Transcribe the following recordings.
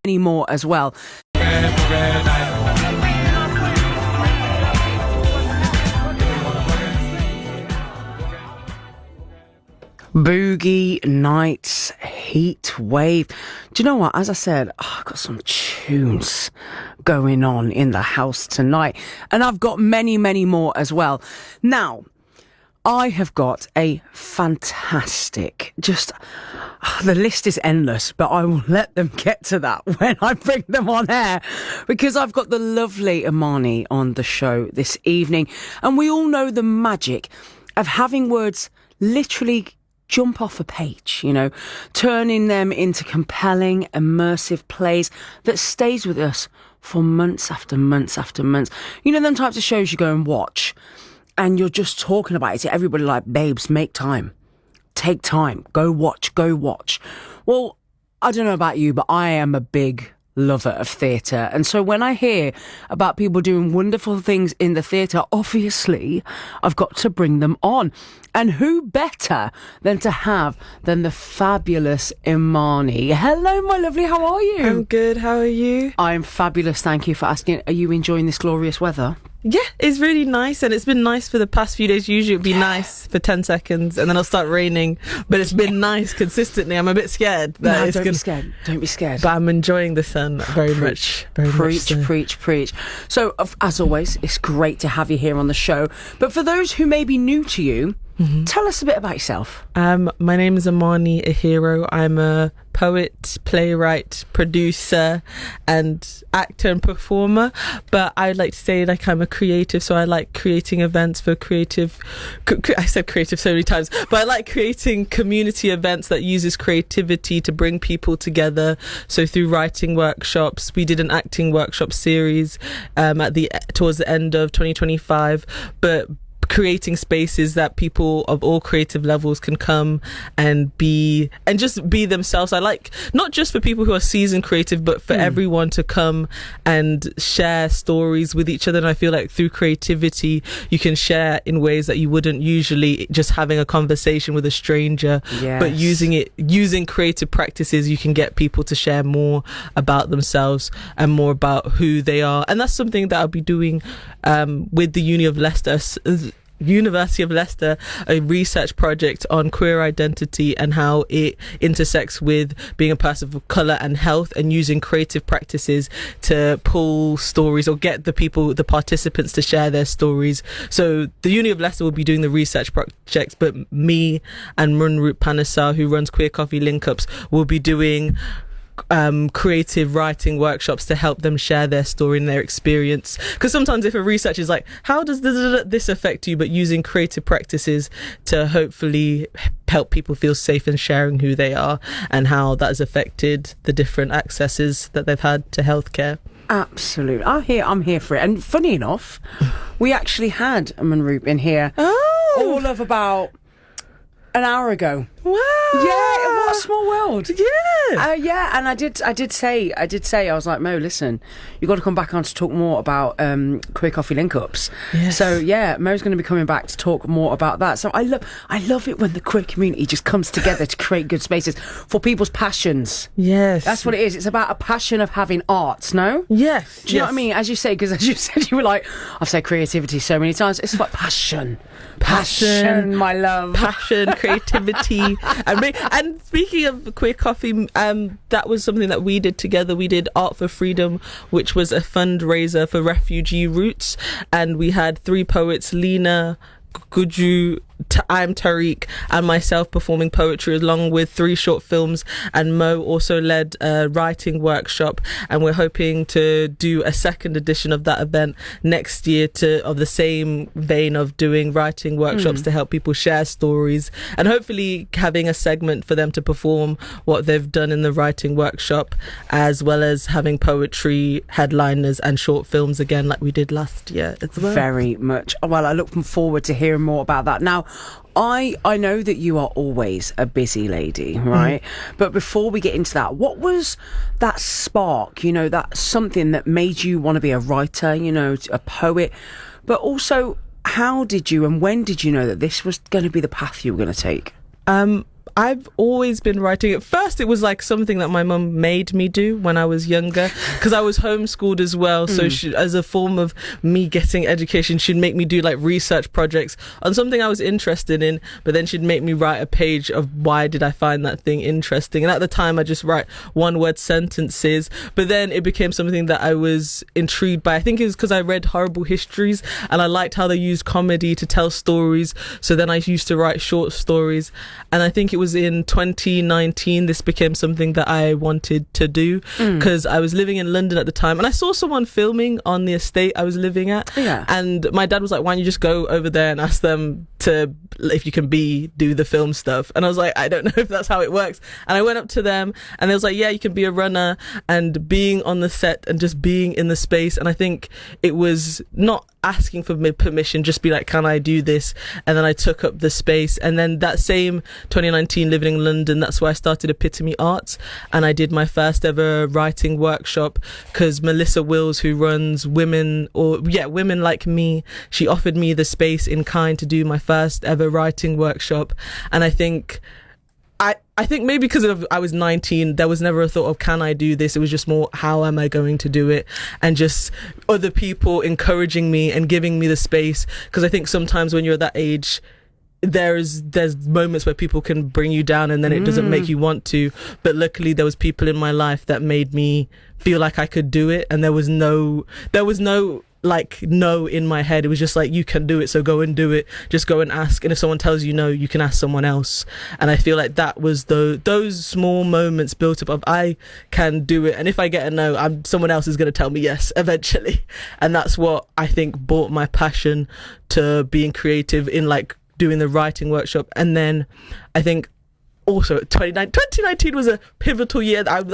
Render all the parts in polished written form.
many more as well. Boogie Nights, Heat Wave. Do you know what? As I said, I've got some tunes going on in the house tonight, and I've got many, many more as well. Now, I have got a fantastic, the list is endless, but I will let them get to that when I bring them on air, because I've got the lovely Imani on the show this evening, and we all know the magic of having words literally jump off a page, turning them into compelling, immersive plays that stays with us for months after months after months. Them types of shows you go and watch and you're just talking about it. Everybody like, babes, make time. Take time. Go watch. Well, I don't know about you, but I am a big lover of theatre. And so when I hear about people doing wonderful things in the theatre, obviously I've got to bring them on. And who better than the fabulous Imani. Hello, my lovely. How are you? I'm good. How are you? I'm fabulous. Thank you for asking. Are you enjoying this glorious weather? Yeah, it's really nice, and it's been nice for the past few days. Usually it'd be nice for 10 seconds and then it'll start raining, but it's been nice consistently. I'm a bit scared. Don't be scared. Don't be scared. But I'm enjoying the sun very much. Preach. So, as always, it's great to have you here on the show. But for those who may be new to you, tell us a bit about yourself. My name is Imani Ahiro. I'm a poet, playwright, producer, and actor and performer. But I'd like to say I'm a creative, so I like creating events for creative. I said creative so many times, but I like creating community events that uses creativity to bring people together. So through writing workshops, we did an acting workshop series towards the end of 2025, but creating spaces that people of all creative levels can come and just be themselves. I like not just for people who are seasoned creative, but for everyone to come and share stories with each other. And I feel like through creativity, you can share in ways that you wouldn't usually just having a conversation with a stranger. Yes. But using creative practices, you can get people to share more about themselves and more about who they are. And that's something that I'll be doing with the University of Leicester, a research project on queer identity and how it intersects with being a person of colour and health, and using creative practices to pull stories or get the participants to share their stories. So the Uni of Leicester will be doing the research projects, but me and Munroot Panesar, who runs Queer Coffee Link-Ups, will be doing creative writing workshops to help them share their story and their experience. Because sometimes if a research is like, how does this affect you, but using creative practices to hopefully help people feel safe in sharing who they are and how that has affected the different accesses that they've had to healthcare. Absolutely. I'm here for it. And funny enough, we actually had a Munroot in here all of about an hour ago. Wow. Yeah, what a small world. Yeah. Yeah, and I did say, I was like, Mo, listen, you've got to come back on to talk more about Queer Coffee Link-Ups. Yes. So, yeah, Mo's going to be coming back to talk more about that. So I love it when the queer community just comes together to create good spaces for people's passions. Yes. That's what it is. It's about a passion of having arts, no? Yes. Do you know what I mean? As you say, because as you said, you were like, I've said creativity so many times. It's like passion, my love. Passion, creativity. And speaking of Queer Coffee, that was something that we did together. We did Art for Freedom, which was a fundraiser for refugee roots, and we had 3 poets, Lena, Guju, I'm Tariq, and myself performing poetry along with 3 short films, and Mo also led a writing workshop, and we're hoping to do a second edition of that event next year of the same vein of doing writing workshops to help people share stories, and hopefully having a segment for them to perform what they've done in the writing workshop, as well as having poetry headliners and short films again like we did last year as well. Very much. Well, I look forward to hearing more about that. Now, I know that you are always a busy lady, right? But before we get into that, what was that spark, that something that made you want to be a writer, a poet? But also, how did you and when did you know that this was going to be the path you were going to take? I've always been writing. At first, it was like something that my mum made me do when I was younger, because I was homeschooled as well. So she, as a form of me getting education, she'd make me do like research projects on something I was interested in, but then she'd make me write a page of why did I find that thing interesting. And at the time, I just write one-word sentences, but then it became something that I was intrigued by. I think it was because I read Horrible Histories and I liked how they used comedy to tell stories. So then I used to write short stories. And I think it was in 2019 this became something that I wanted to do, because I was living in London at the time and I saw someone filming on the estate I was living at. Yeah. And my dad was like, why don't you just go over there and ask them to, if you can do the film stuff. And I was like, I don't know if that's how it works. And I went up to them and they was like, yeah, you can be a runner. And being on the set and just being in the space. And I think it was not asking for permission, just be like, can I do this? And then I took up the space. And then that same 2019 living in London, that's where I started Epitome Arts. And I did my first ever writing workshop, because Melissa Wills, who runs Women Like Me, she offered me the space in kind to do my first ever writing workshop. And I think maybe because I was 19, there was never a thought of, can I do this? It was just more, how am I going to do it? And just other people encouraging me and giving me the space. Because I think sometimes when you're that age, there's moments where people can bring you down and then it doesn't make you want to. But luckily there was people in my life that made me feel like I could do it. And there was no like no in my head. It was just like, you can do it, so go and do it. Just go and ask, and if someone tells you no, you can ask someone else. And I feel like that was those small moments built up of, I can do it, and if I get a no, someone else is going to tell me yes eventually. And that's what I think brought my passion to being creative in like doing the writing workshop. And then I think also 2019 was a pivotal year. That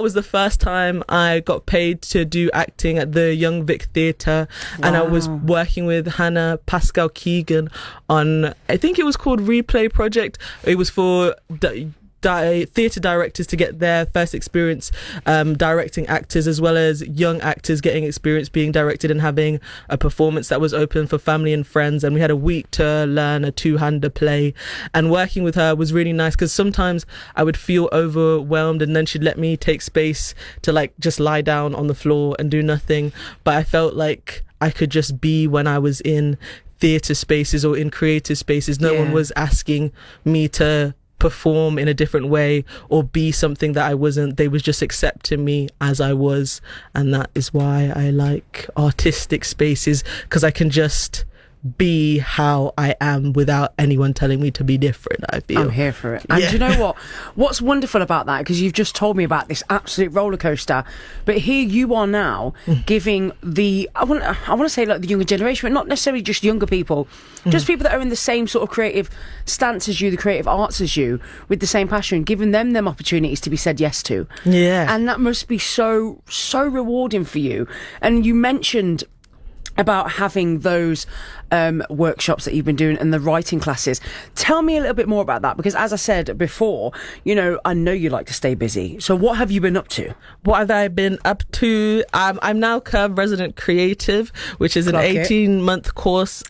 was the first time I got paid to do acting at the Young Vic Theatre. And I was working with Hannah Pascal Keegan on, I think it was called Replay Project. It was for theatre directors to get their first experience directing actors, as well as young actors getting experience being directed and having a performance that was open for family and friends. And we had a week to learn a two-hander play, and working with her was really nice, because sometimes I would feel overwhelmed and then she'd let me take space to like just lie down on the floor and do nothing. But I felt like I could just be when I was in theatre spaces or in creative spaces. No one was asking me to perform in a different way or be something that I wasn't. They was just accepting me as I was. And that is why I like artistic spaces, because I can just be how I am without anyone telling me to be different. I feel I'm here for it. And do you know what's wonderful about that, because you've just told me about this absolute roller coaster, but here you are now giving I want to say like the younger generation, but not necessarily just younger people, just people that are in the same sort of creative stance as you, the creative arts as you, with the same passion, giving them opportunities to be said yes to. And that must be so rewarding for you. And you mentioned about having those workshops that you've been doing and the writing classes. Tell me a little bit more about that, because as I said before, I know you like to stay busy. So what have you been up to? What have I been up to? I'm now Curve Resident Creative, which is an 18-month course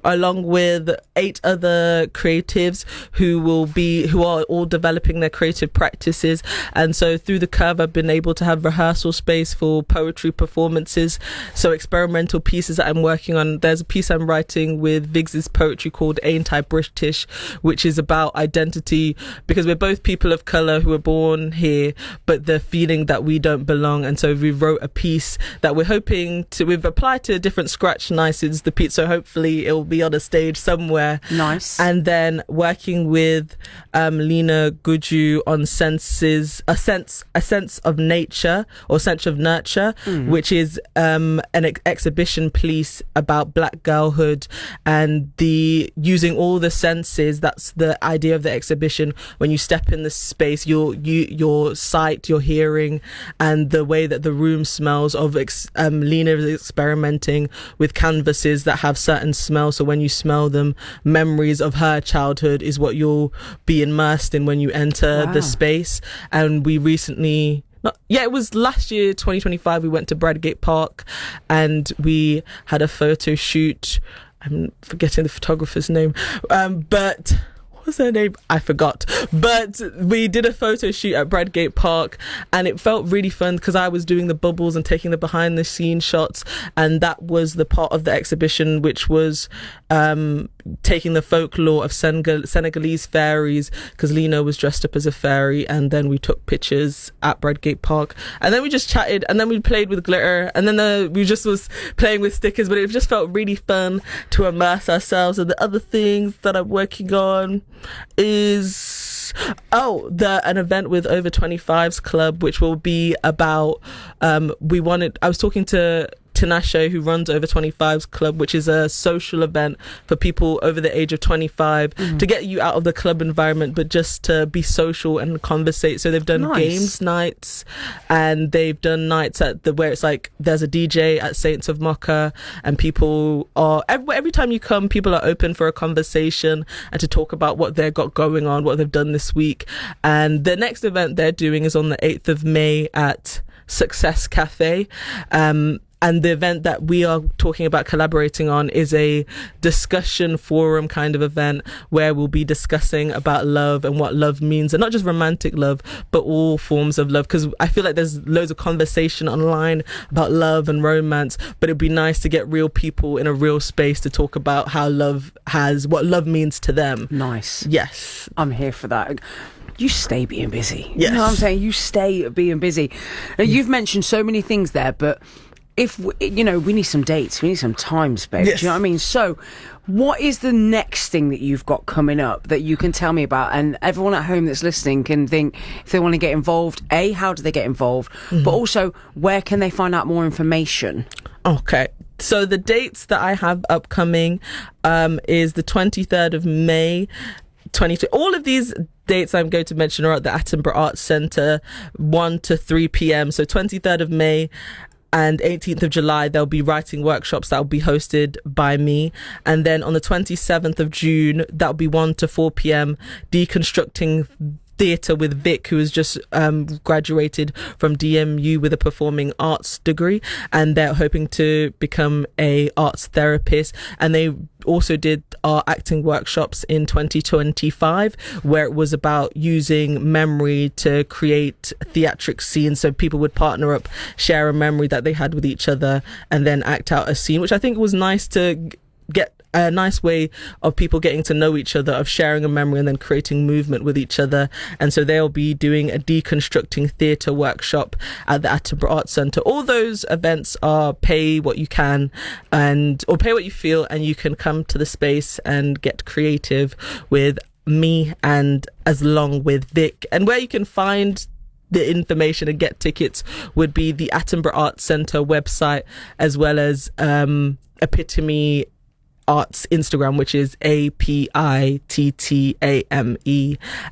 along with 8 other creatives who are all developing their creative practices. And so through the Curve, I've been able to have rehearsal space for poetry performances, so experimental pieces that I'm working on. There's a piece I'm writing with Viggs's Poetry called Ain't I British, which is about identity, because we're both people of colour who were born here, but the feeling that we don't belong. And so we wrote a piece that we've applied to different scratch nices, the piece, so hopefully it will be on a stage somewhere. Nice. And then working with Lena Guju on a sense of nature, or sense of nurture, which is an exhibition piece about black girlhood and using all the senses. That's the idea of the exhibition. When you step in the space, your sight, your hearing, and the way that the room smells. Lena is experimenting with canvases that have certain smells, so when you smell them, memories of her childhood is what you'll be immersed in when you enter the space. And we recently, it was last year, 2025, we went to Bradgate Park and we had a photo shoot. I'm forgetting the photographer's name, but what was her name? I forgot. But we did a photo shoot at Bradgate Park, and it felt really fun because I was doing the bubbles and taking the behind the scenes shots, and that was the part of the exhibition which was taking the folklore of Senegalese fairies, because Lena was dressed up as a fairy, and then we took pictures at Bradgate Park, and then we just chatted, and then we played with glitter, and then we just was playing with stickers, but it just felt really fun to immerse ourselves. And the other things that I'm working on is an event with Over 25's Club, which will be about I was talking to Tinashe, who runs Over 25's Club, which is a social event for people over the age of 25 to get you out of the club environment, but just to be social and conversate. So they've done games nights, and they've done nights where it's like there's a DJ at Saints of Mocha, and people are every time you come, people are open for a conversation and to talk about what they've got going on, what they've done this week. And the next event they're doing is on the 8th of May at Success Cafe. And the event that we are talking about collaborating on is a discussion forum kind of event where we'll be discussing about love and what love means, and not just romantic love, but all forms of love. Because I feel like there's loads of conversation online about love and romance, but it'd be nice to get real people in a real space to talk about what love means to them. Nice. Yes. I'm here for that. You stay being busy. Yes. You know what I'm saying? You stay being busy. Now, you've mentioned so many things there, but if we need some dates, we need some times, babe. Yes. Do you know what I mean? So what is the next thing that you've got coming up that you can tell me about, and everyone at home that's listening can think, if they want to get involved, how do they get involved, but also where can they find out more information? Okay, so the dates that I have upcoming is the 23rd of May 22. All of these dates I'm going to mention are at the Attenborough Arts Centre, 1 to 3 p.m. So 23rd of May and 18th of July, there'll be writing workshops that will be hosted by me. And then on the 27th of June, that'll be 1 to 4 p.m. Deconstructing Theatre with Vic, who has just graduated from DMU with a performing arts degree, and they're hoping to become a arts therapist. And they also did our acting workshops in 2025, where it was about using memory to create theatric scenes. So people would partner up, share a memory that they had with each other, and then act out a scene, which I think was nice to get a nice way of people getting to know each other, of sharing a memory and then creating movement with each other. And so they'll be doing a deconstructing theatre workshop at the Attenborough Arts Centre. All those events are pay what you can or pay what you feel, and you can come to the space and get creative with me and as long with Vic. And where you can find the information and get tickets would be the Attenborough Arts Centre website, as well as Epitome Arts Instagram, which is APITTAME,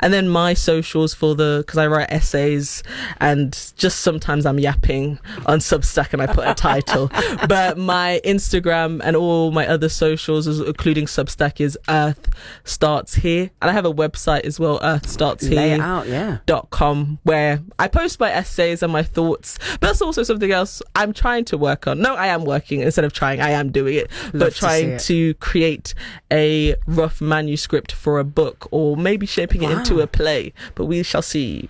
and then my socials because I write essays and just sometimes I'm yapping on Substack and I put a title. But my Instagram and all my other socials, including Substack, is Earth Starts Here, and I have a website as well, earthstartshere.com, where I post my essays and my thoughts. But that's also something else I'm trying to work on. No, I am working. Instead of trying, I am doing it. But trying to create a rough manuscript for a book, or maybe shaping it into a play. But we shall see.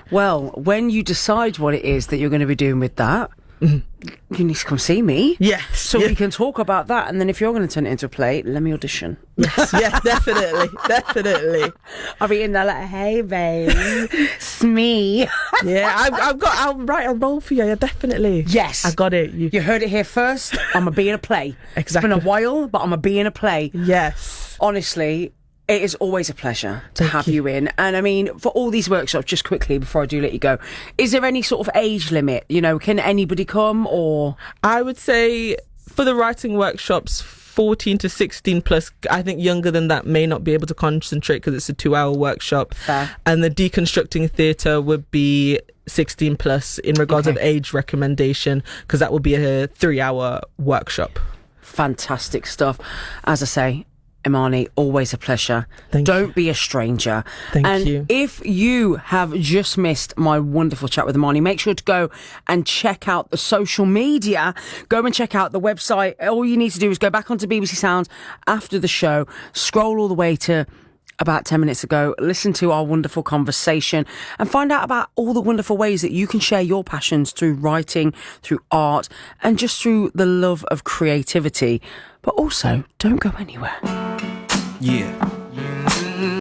Well, when you decide what it is that you're going to be doing with that, you need to come see me. Yes. So we can talk about that. And then if you're going to turn it into a play, let me audition. Yes, definitely. I'll be in there like, hey, babe, it's me. Yeah, I'll write a role for you. Yeah, definitely. Yes. I got it. You heard it here first. I'm going to be in a play. Exactly. It's been a while, but I'm going to be in a play. Yes. Honestly, it is always a pleasure to have you in. And I mean, for all these workshops, just quickly before I do let you go, is there any sort of age limit? Can anybody come, or? I would say for the writing workshops, 14 to 16 plus. I think younger than that may not be able to concentrate because it's a 2-hour workshop. Fair. And the deconstructing theatre would be 16 plus in regards of age recommendation, because that would be a 3-hour workshop. Fantastic stuff. As I say, Imani, always a pleasure. Don't be a stranger. Thank you. If you have just missed my wonderful chat with Imani, make sure to go and check out the social media. Go and check out the website. All you need to do is go back onto BBC Sounds after the show, scroll all the way to about 10 minutes ago, listen to our wonderful conversation and find out about all the wonderful ways that you can share your passions through writing, through art, and just through the love of creativity. But also, don't go anywhere. Yeah.